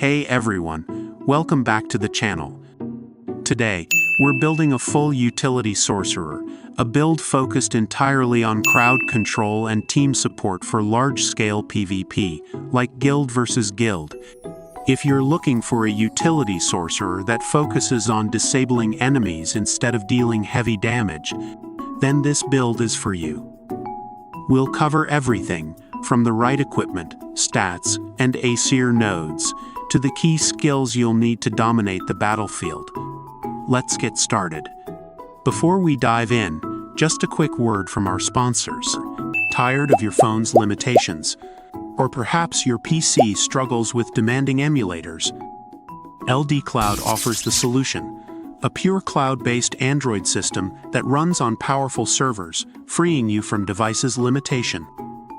Hey everyone, welcome back to the channel. Today, we're building a full utility sorcerer, a build focused entirely on crowd control and team support for large-scale PvP, like guild versus guild. If you're looking for a utility sorcerer that focuses on disabling enemies instead of dealing heavy damage, then this build is for you. We'll cover everything, from the right equipment, stats, and Aesir nodes, to the key skills you'll need to dominate the battlefield. Let's get started. Before we dive in, just a quick word from our sponsors. Tired of your phone's limitations? Or perhaps your PC struggles with demanding emulators? LDCloud offers the solution. A pure cloud-based Android system that runs on powerful servers, freeing you from devices' limitation.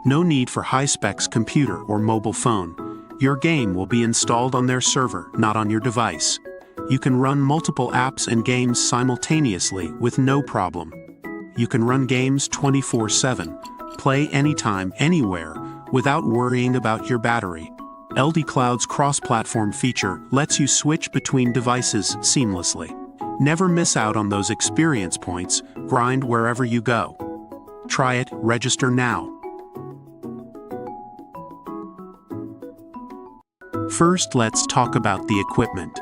No need for high-specs computer or mobile phone. Your game will be installed on their server, not on your device. You can run multiple apps and games simultaneously with no problem. You can run games 24/7, play anytime, anywhere, without worrying about your battery. LDCloud's cross-platform feature lets you switch between devices seamlessly. Never miss out on those experience points, grind wherever you go. Try it, register now. First, let's talk about the equipment.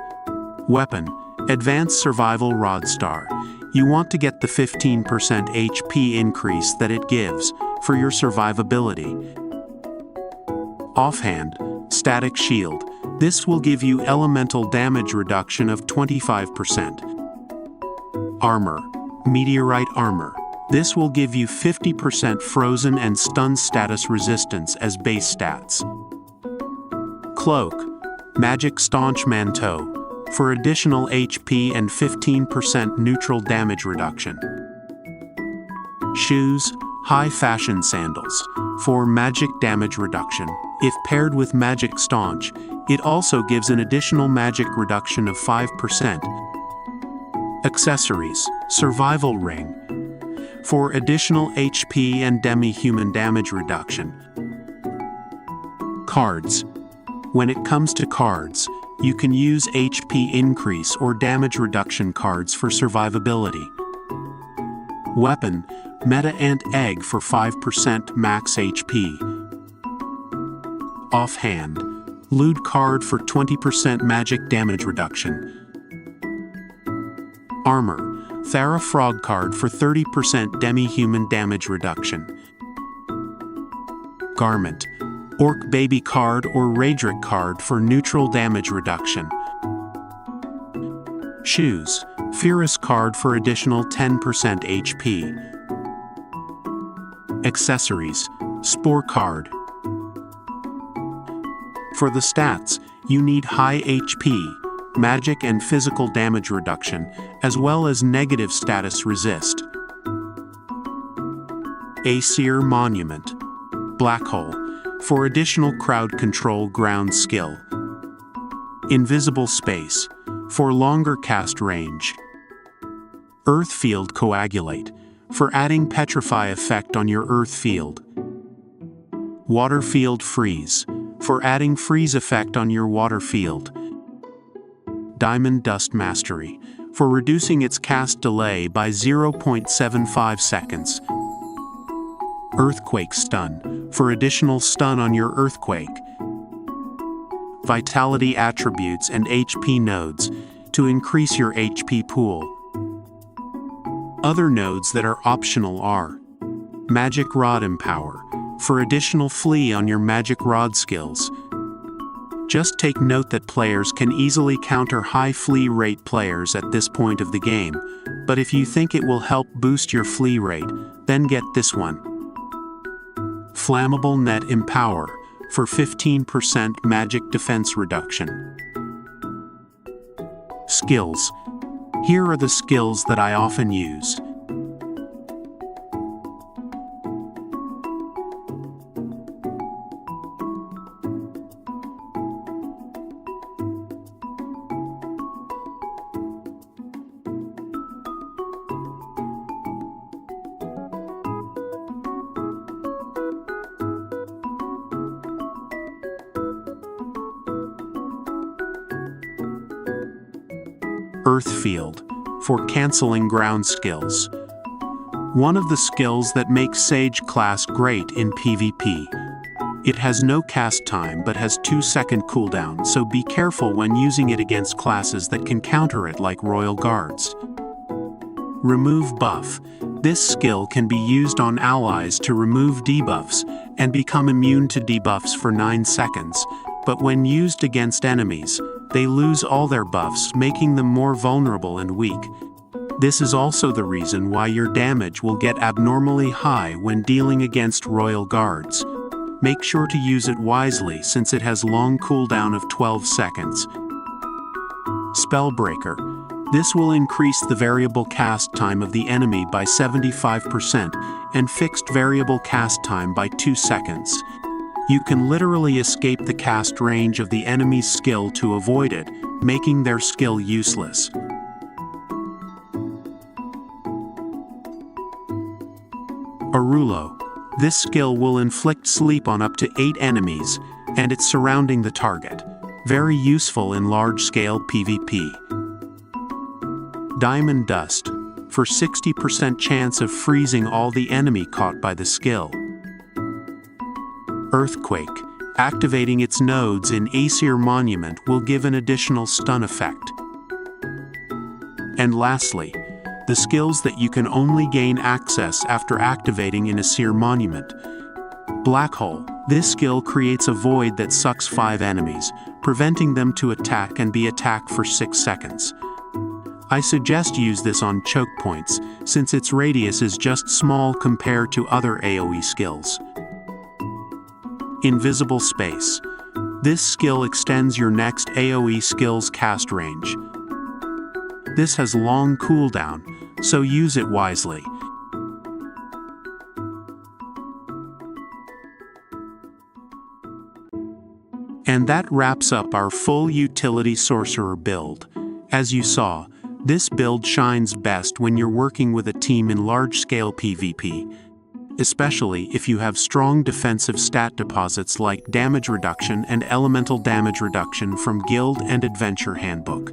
Weapon, Advanced Survival Rod Star. You want to get the 15% HP increase that it gives for your survivability. Offhand, Static Shield. This will give you elemental damage reduction of 25%. Armor, Meteorite Armor. This will give you 50% frozen and stun status resistance as base stats. Cloak, Magic Staunch Manteau, for additional HP and 15% neutral damage reduction. Shoes, High Fashion Sandals, for magic damage reduction. If paired with Magic Staunch, it also gives an additional magic reduction of 5%. Accessories, Survival Ring, for additional HP and demi-human damage reduction. Cards. When it comes to cards, you can use HP increase or damage reduction cards for survivability. Weapon, Meta Ant Egg for 5% max HP. Offhand, Loot Card for 20% magic damage reduction. Armor, Thera Frog Card for 30% demi-human damage reduction. Garment, Orc Baby Card or Ragnarok Card for neutral damage reduction. Shoes, Fierce Card for additional 10% HP. Accessories, Spore Card. For the stats, you need high HP, magic and physical damage reduction, as well as negative status resist. Aesir Monument, Black Hole, for additional crowd control ground skill. Invisible Space, for longer cast range. Earth Field Coagulate, for adding Petrify effect on your Earth field. Water Field Freeze, for adding freeze effect on your water field. Diamond Dust Mastery, for reducing its cast delay by 0.75 seconds. Earthquake Stun, for additional stun on your earthquake. Vitality Attributes and HP nodes, to increase your HP pool. Other nodes that are optional are Magic Rod Empower, for additional flee on your Magic Rod skills. Just take note that players can easily counter high flee rate players at this point of the game, but if you think it will help boost your flee rate, then get this one. Flammable Net Empower, for 15% magic defense reduction. Skills. Here are the skills that I often use. Earth Field, for canceling ground skills. One of the skills that makes Sage class great in PvP. It has no cast time but has 2-second cooldown, so be careful when using it against classes that can counter it like Royal Guards. Remove Buff. This skill can be used on allies to remove debuffs and become immune to debuffs for 9 seconds, but when used against enemies, they lose all their buffs, making them more vulnerable and weak. This is also the reason why your damage will get abnormally high when dealing against Royal Guards. Make sure to use it wisely since it has long cooldown of 12 seconds. Spellbreaker. This will increase the variable cast time of the enemy by 75% and fixed variable cast time by 2 seconds. You can literally escape the cast range of the enemy's skill to avoid it, making their skill useless. Arulo. This skill will inflict sleep on up to 8 enemies, and it's surrounding the target. Very useful in large-scale PvP. Diamond Dust, for 60% chance of freezing all the enemy caught by the skill. Earthquake, activating its nodes in Aesir Monument will give an additional stun effect. And lastly, the skills that you can only gain access after activating in Aesir Monument. Black Hole. This skill creates a void that sucks 5 enemies, preventing them to attack and be attacked for 6 seconds. I suggest use this on choke points, since its radius is just small compared to other AoE skills. Invisible Space. This skill extends your next AoE skill's cast range. This has long cooldown, so use it wisely. And that wraps up our full utility sorcerer build. As you saw, this build shines best when you're working with a team in large-scale PvP, especially if you have strong defensive stat deposits like damage reduction and elemental damage reduction from Guild and Adventure Handbook.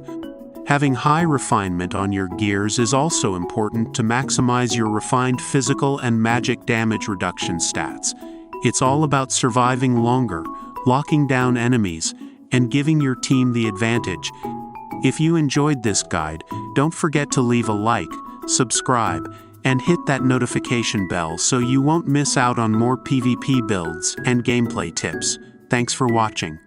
Having high refinement on your gears is also important to maximize your refined physical and magic damage reduction stats. It's all about surviving longer, locking down enemies, and giving your team the advantage. If you enjoyed this guide, don't forget to leave a like, subscribe, and hit that notification bell so you won't miss out on more PvP builds and gameplay tips. Thanks for watching.